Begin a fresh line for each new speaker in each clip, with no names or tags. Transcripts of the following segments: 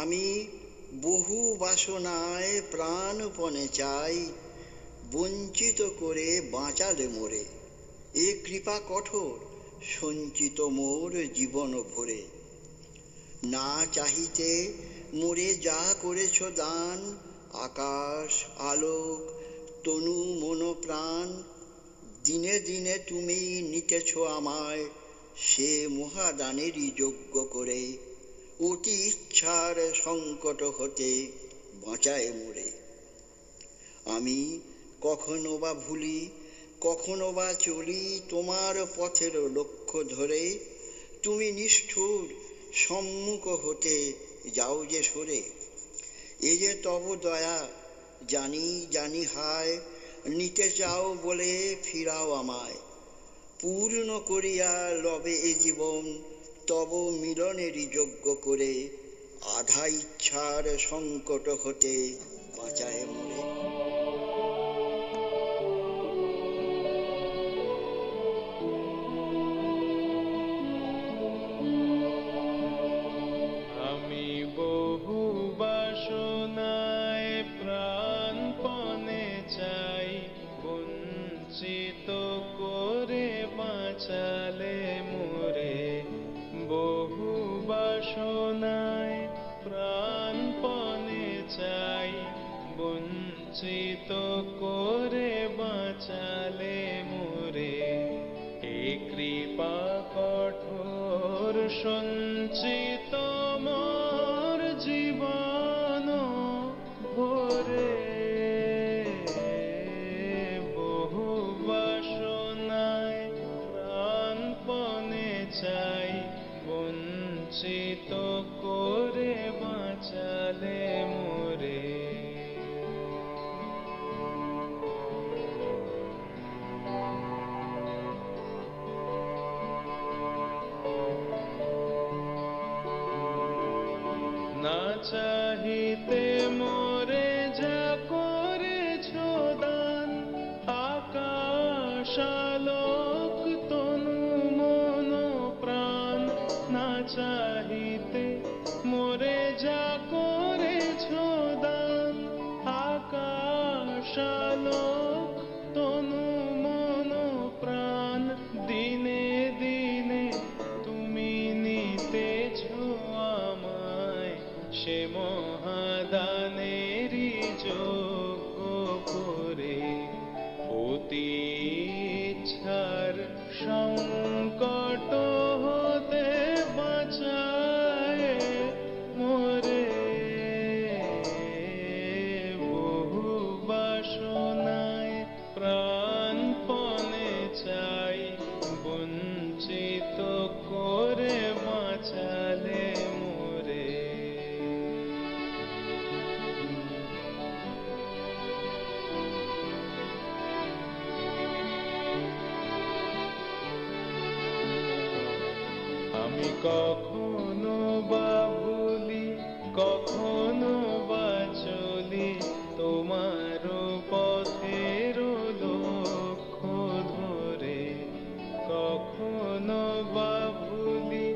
আমি বহু বাসনায় প্রাণপণে চাই, বঞ্চিত করে বাঁচালে মোরে। এ কৃপা কঠোর সঞ্চিত মোর জীবন ভরে। না চাহিতে মোরে যা করেছ দান, আকাশ আলোক তনু মন প্রাণ, দিনে দিনে তুমি নিতেছ আমায় সে মহাদানেরই যোগ্য করে। অতি ইচ্ছার সংকট হতে বাঁচায় মোরে। আমি কখনো বা ভুলি, কখনো বা চলি তোমার পথের লক্ষ্য ধরে, তুমি নিষ্ঠুর সম্মুখ হতে যাও যে সরে। এ যে তব দয়া জানি জানি হায়, নিতে চাও বলে ফিরাও আমায়। পূর্ণ করিয়া লবে এ জীবন তব মিলনেরই যোগ্য করে, আধা ইচ্ছার সংকট হতে বাঁচায় মোরে।
আমি বহু বাসনায় প্রাণপণে চাই, বঞ্চিত করে বাঁচালে মোরে। বহু বাসনায় প্রাণপণে চাই, বঞ্চিত করে বাঁচালে মোরে। এ কৃপা কঠোর সঞ্চিত মোর জীবন ভরে। বহু বাসনায় প্রাণপণে চাই, বঞ্চিত করে বাঁচালে মোরে। না চাহিতে মোরে যা করেছ দান, আকাশ আলোক তনু মন প্রাণ। না চাহিতে মোরে যা করেছ দান, আকাশ আলোক তনু মন প্রাণ। দিনে দিনে তুমি নিতেছ আমায় সে মহাদানেরই যোগ্য করে। অতি ইচ্ছার সংকট হতে বাঁচায় মোরে। বহু বাসনায় প্রাণপণে চাই, বঞ্চিত করে বাঁচালে মোরে। আমি কখনো বা ভুলি, কখনো বা চলি তোমার পথের লক্ষ্য ধরে। কখনো বা ভুলি,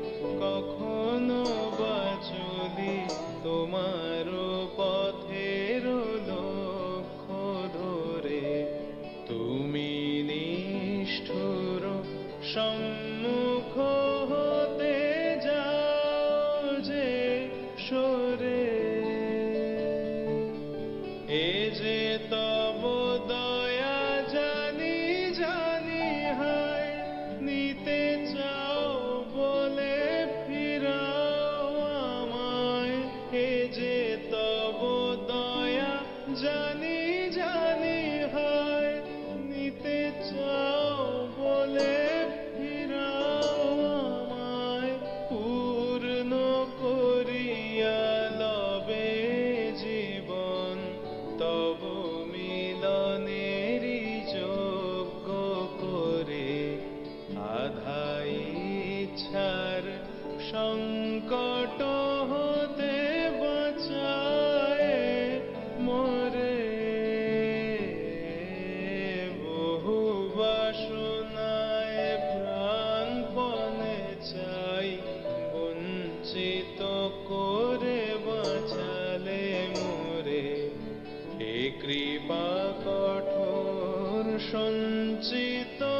কখনো বা চলি তোমার পথের লক্ষ্য ধরে। তুমি নিষ্ঠুর সম্মুখ হতে যাও যে সরে। এ যে তব দয়া জানি জানি হায়, নিতে চাও বলে ফিরাও আমায়। এ যে তব দয়া জানি জানি হায়, নিতে চাও বলে ফিরাও আমায়। পূর্ণ করিয়া সঞ্চিত